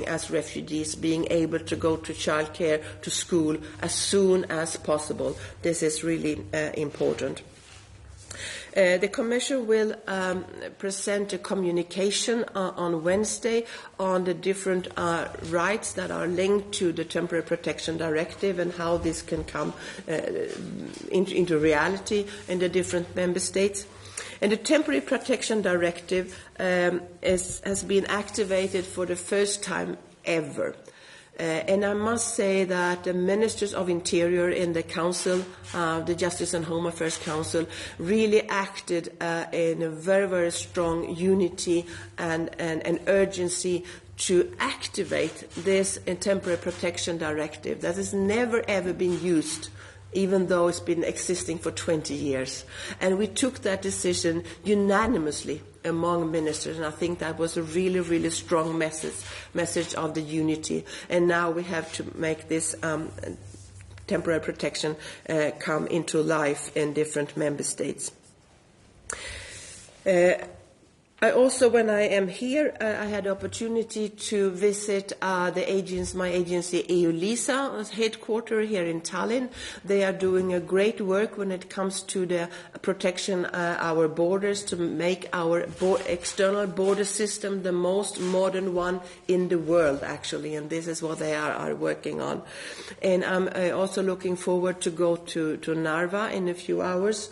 as refugees, being able to go to childcare, to school as soon as possible. This is really important. The Commission will present a communication on Wednesday on the different rights that are linked to the Temporary Protection Directive and how this can come into reality in the different member states. And the Temporary Protection Directive has been activated for the first time ever. And I must say that the Ministers of Interior in the Council, the Justice and Home Affairs Council, really acted in a very, very strong unity and urgency to activate this Temporary Protection Directive that has never ever been used, even though it's been existing for 20 years. And we took that decision unanimously among ministers, and I think that was a really, really strong message of the unity. And now we have to make this temporary protection come into life in different member states. I also, when I am here, I had the opportunity to visit my agency EULISA headquarters here in Tallinn. They are doing a great work when it comes to the protection our borders, to make our external border system the most modern one in the world, actually, and this is what they are working on. And I'm also looking forward to go to Narva in a few hours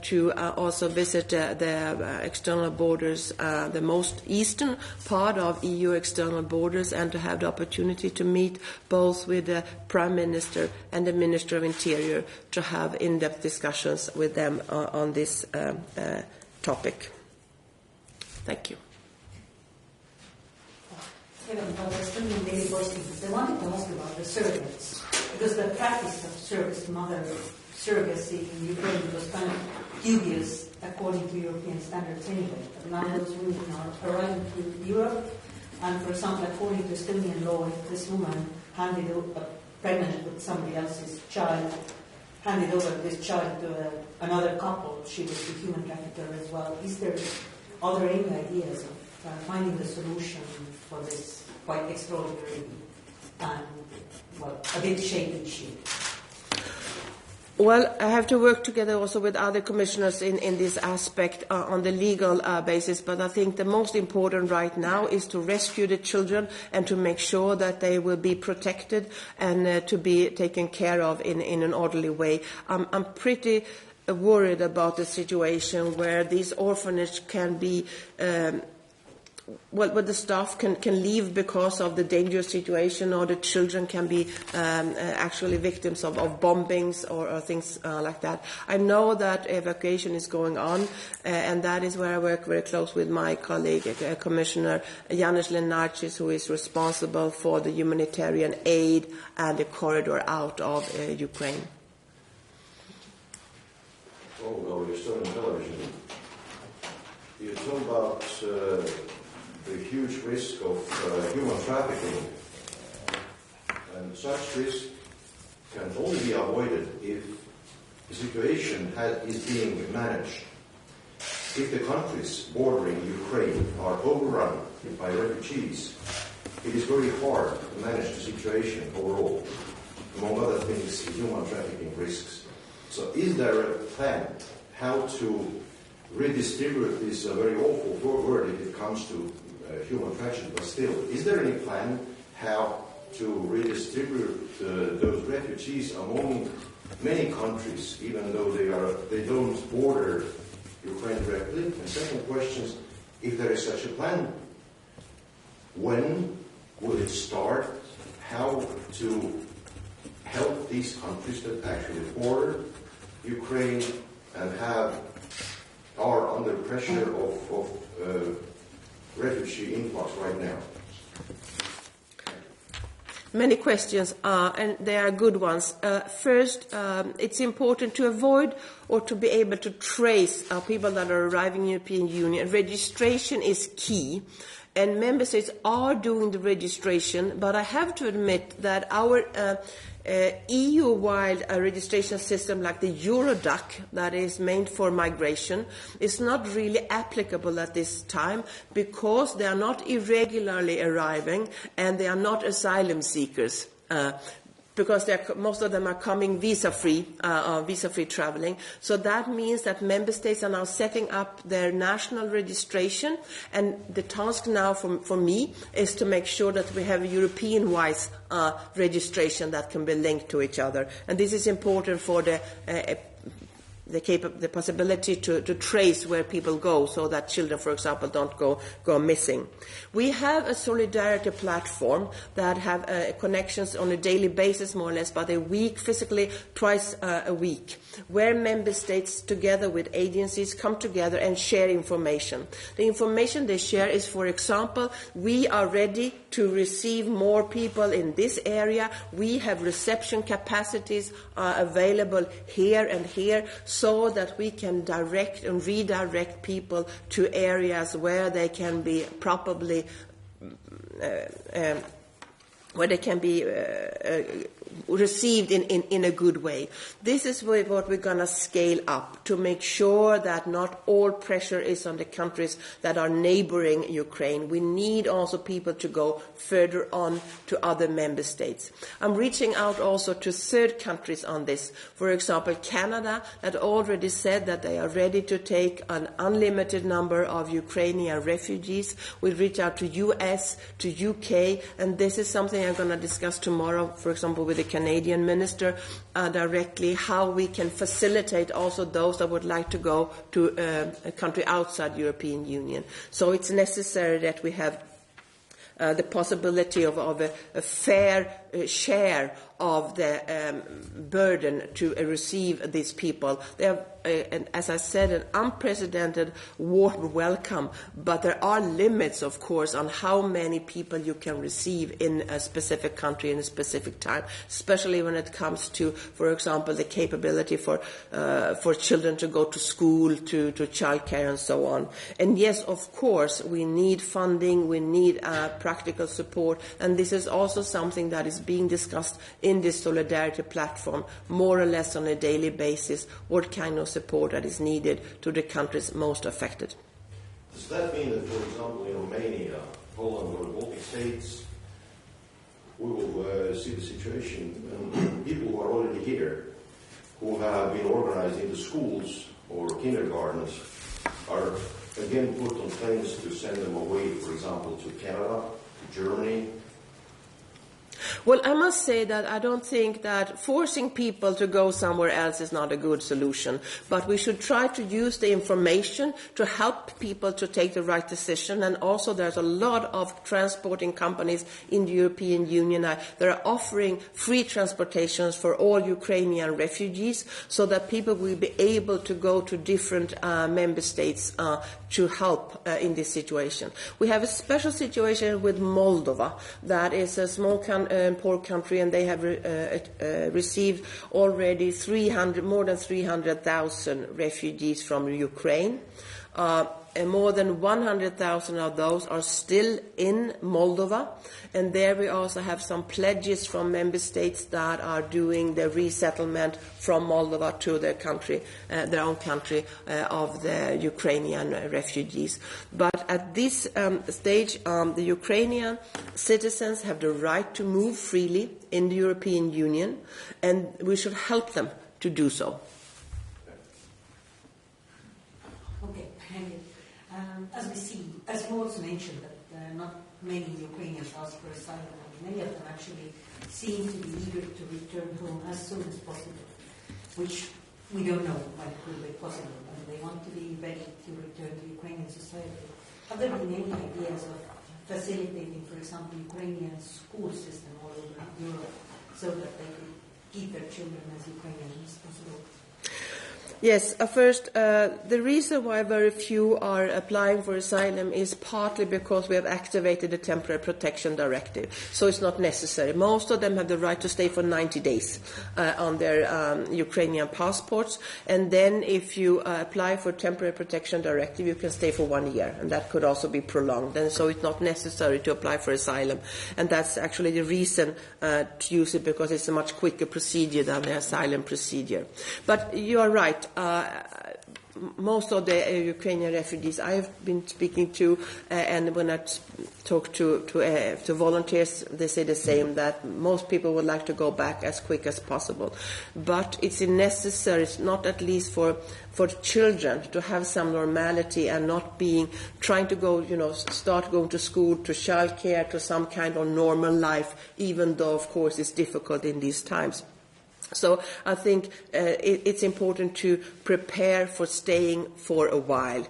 to also visit the external borders, the most eastern part of EU external borders, and to have the opportunity to meet both with the Prime Minister and the Minister of Interior to have in-depth discussions with them on this topic. Thank you. I wanted to ask about the surrogates, because the practice of surrogacy in Ukraine was kind of dubious according to European standards anyway. But now those women are arriving to Europe, and for example, according to Estonian law, if this woman handed over, pregnant with somebody else's child, handed over this child to another couple, she was a human trafficker as well. Are there any ideas of finding the solution for this quite extraordinary and, a bit shady issue? Well, I have to work together also with other commissioners in this aspect on the legal basis, but I think the most important right now is to rescue the children and to make sure that they will be protected and to be taken care of in an orderly way. I'm pretty worried about the situation where these orphanages can be where the staff can leave because of the dangerous situation, or the children can be actually victims of bombings or things like that. I know that evacuation is going on, and that is where I work very close with my colleague, Commissioner Janusz Lenarchis, who is responsible for the humanitarian aid and the corridor out of Ukraine. Oh, you're still on television. You talk about the huge risk of human trafficking, and such risk can only be avoided if the situation is being managed. If the countries bordering Ukraine are overrun by refugees, it is very hard to manage the situation overall. Among other things, human trafficking risks. So is there a plan how to redistribute this very awful word if it comes to human tragedy, but still, is there any plan how to redistribute those refugees among many countries, even though they don't border Ukraine directly? And second question is, if there is such a plan, when will it start? How to help these countries that actually border Ukraine and are under pressure of refugee influx right now? Many questions, and they are good ones. First, it's important to avoid or to be able to trace people that are arriving in the European Union. Registration is key. and member states are doing the registration, but I have to admit that our EU-wide registration system like the Eurodac, that is meant for migration, is not really applicable at this time because they are not irregularly arriving and they are not asylum seekers. Because most of them are coming visa-free traveling. So that means that member states are now setting up their national registration, and the task now for me is to make sure that we have a European-wise registration that can be linked to each other. And this is important for the possibility to trace where people go so that children, for example, don't go missing. We have a solidarity platform that have connections on a daily basis, more or less, but a week, physically twice a week, where member states together with agencies come together and share information. The information they share is, for example, we are ready to receive more people in this area. We have reception capacities available here and here, so that we can direct and redirect people to areas where they can be properly received in a good way. This is what we're going to scale up to make sure that not all pressure is on the countries that are neighboring Ukraine. We need also people to go further on to other member states. I'm reaching out also to third countries on this. For example, Canada that already said that they are ready to take an unlimited number of Ukrainian refugees. We reach out to US, to UK, and this is something I'm going to discuss tomorrow, for example, with the Canadian minister directly, how we can facilitate also those that would like to go to a country outside the European Union. So it's necessary that we have the possibility of a fair share of the burden to receive these people. They have, and as I said, an unprecedented warm welcome, but there are limits, of course, on how many people you can receive in a specific country in a specific time, especially when it comes to, for example, the capability for children to go to school, to childcare and so on. And yes, of course, we need funding, we need practical support, and this is also something that is being discussed in this solidarity platform, more or less on a daily basis, what kind of support that is needed to the countries most affected. Does that mean that, for example, in Romania, Poland or the Baltic states, we will see the situation when people who are already here, who have been organized into schools or kindergartens, are again put on planes to send them away, for example, to Canada, to Germany? Well, I must say that I don't think that forcing people to go somewhere else is not a good solution, but we should try to use the information to help people to take the right decision. And also there's a lot of transporting companies in the European Union that are offering free transportations for all Ukrainian refugees, so that people will be able to go to different member states to help in this situation. We have a special situation with Moldova, that is a small poor country, and they have received already more than 300,000 refugees from Ukraine. And more than 100,000 of those are still in Moldova, and there we also have some pledges from member states that are doing the resettlement from Moldova to their country, their own country, of the Ukrainian refugees. But at this stage, the Ukrainian citizens have the right to move freely in the European Union, and we should help them to do so. Okay, thank you. As we see, as you also mentioned, that not many Ukrainians ask for asylum, and many of them actually seem to be eager to return home as soon as possible, which we don't know when it will be possible, and they want to be ready to return to Ukrainian society. Have there been any ideas of facilitating, for example, Ukrainian school system all over Europe, so that they could keep their children as Ukrainian as possible? Yes, first, the reason why very few are applying for asylum is partly because we have activated the Temporary Protection Directive, so it's not necessary. Most of them have the right to stay for 90 days on their Ukrainian passports, and then if you apply for Temporary Protection Directive, you can stay for 1 year, and that could also be prolonged, and so it's not necessary to apply for asylum, and that's actually the reason to use it, because it's a much quicker procedure than the asylum procedure. But you are right. Most of the Ukrainian refugees I have been speaking to, and when I talk to volunteers, they say the same, that most people would like to go back as quick as possible. But it's necessary, not at least for children, to have some normality and not trying to go, start going to school, to childcare, to some kind of normal life, even though, of course, it's difficult in these times. So I think it's important to prepare for staying for a while.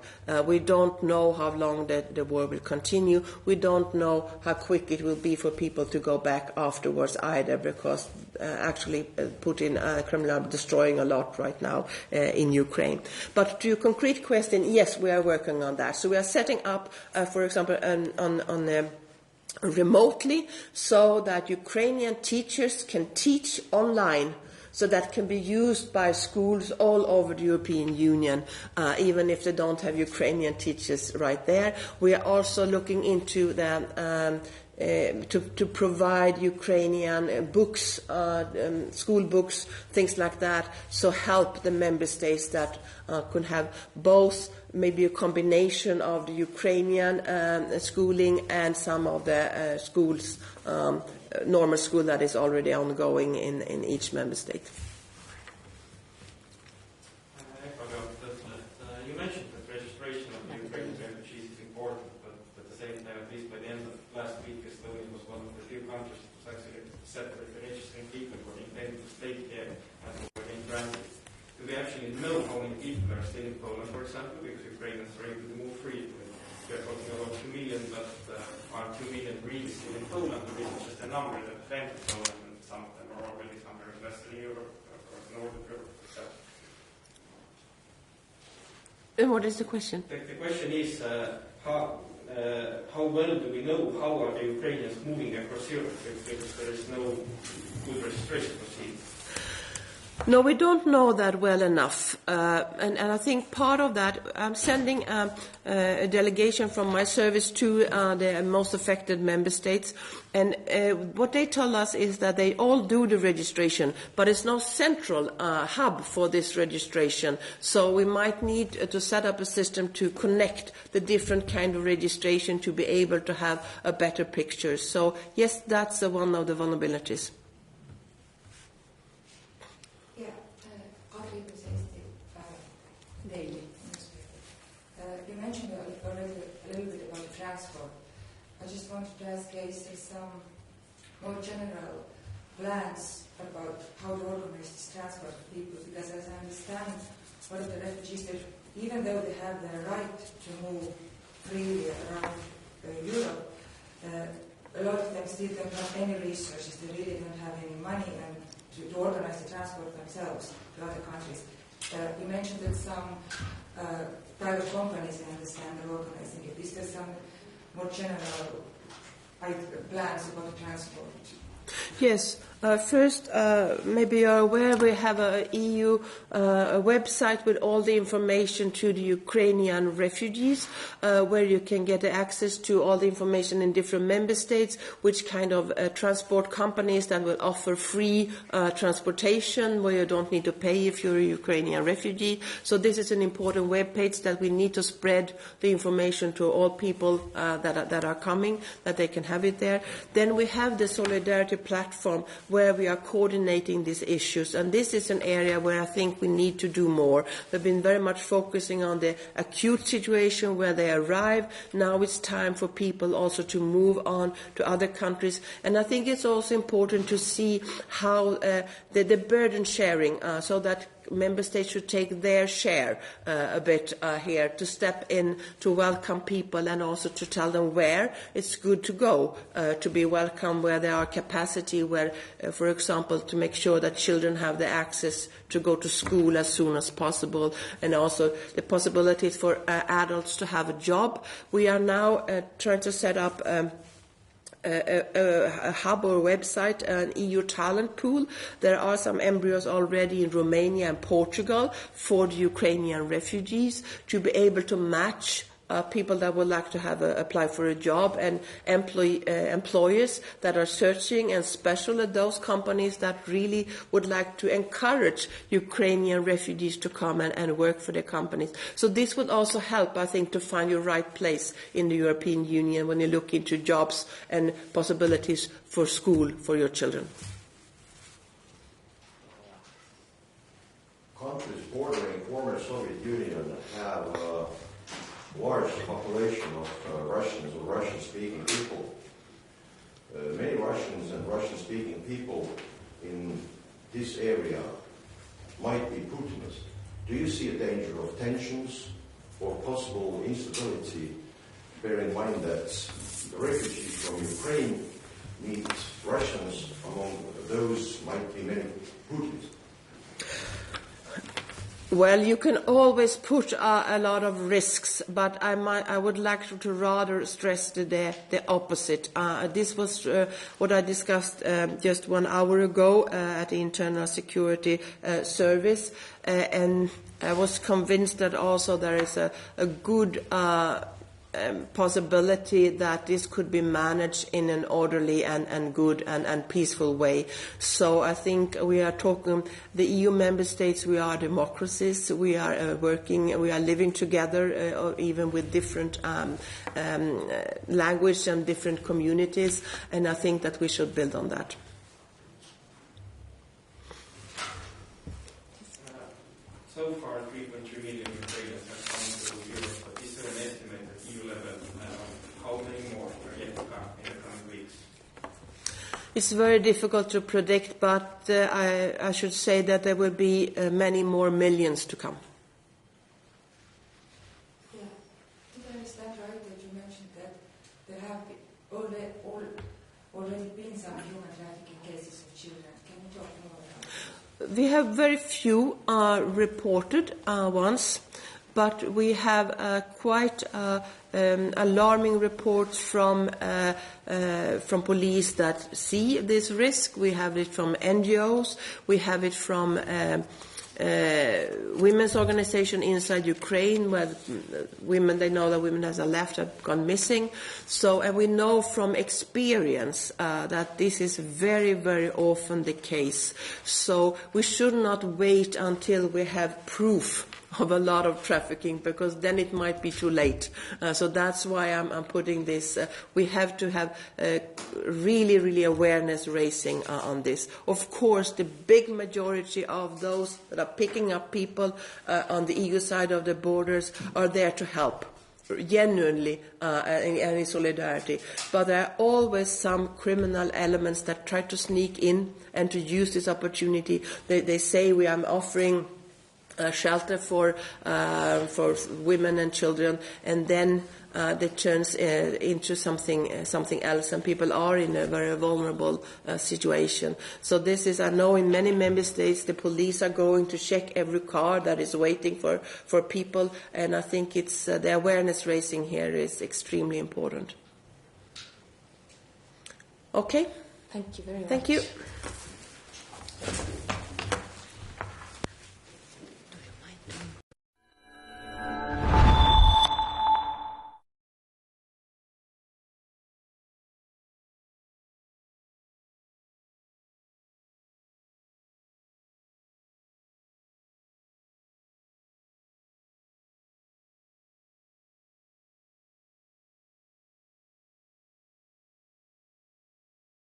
We don't know how long the war will continue. We don't know how quick it will be for people to go back afterwards either, because actually Putin Kremlin are destroying a lot right now in Ukraine. But to your concrete question, yes, we are working on that. So we are setting up, for example, on remotely, so that Ukrainian teachers can teach online, so that can be used by schools all over the European Union, even if they don't have Ukrainian teachers right there. We are also looking into to provide Ukrainian books, school books, things like that, so help the member states that could have both maybe a combination of the Ukrainian schooling and some of the schools, normal school that is already ongoing in each member state. You mentioned that registration of Ukrainian refugees is important, but at the same time, at least by the end of last week, Estonia was one of the few countries that was actually separate registering people who are intended to stay there and who are in transit. Do we actually know how many people are still in Poland, for example, because Ukrainians are able to move freely? We are talking about 2 million, but are 2 million really still in Poland, or is it just a number that entered Poland and some of them are already somewhere in Western Europe or Northern Europe? And what is the question? The question is how well do we know how are the Ukrainians moving across Europe, because there is no good registration procedure? No, we don't know that well enough. And I think part of that, I'm sending a delegation from my service to the most affected member states. And what they tell us is that they all do the registration, but it's no central hub for this registration. So we might need to set up a system to connect the different kind of registration to be able to have a better picture. So yes, that's one of the vulnerabilities. You mentioned already a little bit about transport. I just wanted to ask, is there some more general plans about how to organize this transport for people? Because as I understand, a lot of the refugees, even though they have the right to move freely around Europe, a lot of them still don't have any resources. They really don't have any money and to organize the transport themselves to other countries. You mentioned that some private companies, I understand, are organizing it. Is there some more general plans about the transport? Yes. First, maybe you're aware we have a EU website with all the information to the Ukrainian refugees, where you can get access to all the information in different member states, which kind of transport companies that will offer free transportation, where you don't need to pay if you're a Ukrainian refugee. So this is an important web page that we need to spread the information to all people that are coming, that they can have it there. Then we have the Solidarity platform, where we are coordinating these issues. And this is an area where I think we need to do more. We've been very much focusing on the acute situation where they arrive. Now it's time for people also to move on to other countries. And I think it's also important to see how the burden sharing, so that member states should take their share a bit here to step in to welcome people and also to tell them where it's good to go to be welcome, where there are capacity, where, for example, to make sure that children have the access to go to school as soon as possible, and also the possibilities for adults to have a job. We are now trying to set up a hub or website, an EU talent pool. There are some embryos already in Romania and Portugal for the Ukrainian refugees to be able to match people that would like to have apply for a job, and employers that are searching, and especially those companies that really would like to encourage Ukrainian refugees to come and work for their companies. So this would also help, I think, to find your right place in the European Union when you look into jobs and possibilities for school for your children. Countries bordering former Soviet Union have large population of Russians or Russian-speaking people. Many Russians and Russian-speaking people in this area might be Putinists. Do you see a danger of tensions or possible instability? Bear in mind that the refugees from Ukraine meet Russians. Among those might be many Putinists. Well, you can always put a lot of risks, but I would like to rather stress the opposite. This was what I discussed just 1 hour ago at the Internal Security Service, and I was convinced that also there is a good possibility that this could be managed in an orderly and good and peaceful way. So I think we are talking, the EU member states, we are democracies, we are working, we are living together, even with different language and different communities, and I think that we should build on that. So far, 3.3 million Ukrainians have come to Europe, but is there an estimate at EU level how many more are yet to come in the coming weeks? It's very difficult to predict, but I should say that there will be many more millions to come. Yeah. Did I understand right that you mentioned that there have already been some human trafficking cases of children? Can you talk more about that? We have very few reported ones, but we have quite alarming reports from police that see this risk. We have it from NGOs. We have it from women's organization inside Ukraine, where women, they know that women have left, have gone missing. So, and we know from experience that this is very, very often the case. So we should not wait until we have proof of a lot of trafficking, because then it might be too late. So that's why I'm putting this. We have to have really, really awareness raising on this. Of course, the big majority of those that are picking up people on the EU side of the borders are there to help, genuinely, and in solidarity. But there are always some criminal elements that try to sneak in and to use this opportunity. They say we are offering shelter for women and children, and then that turns into something else, and people are in a very vulnerable situation. So this is, I know in many member states the police are going to check every car that is waiting for people, and I think it's the awareness raising here is extremely important. Okay. Thank you very much. Thank you.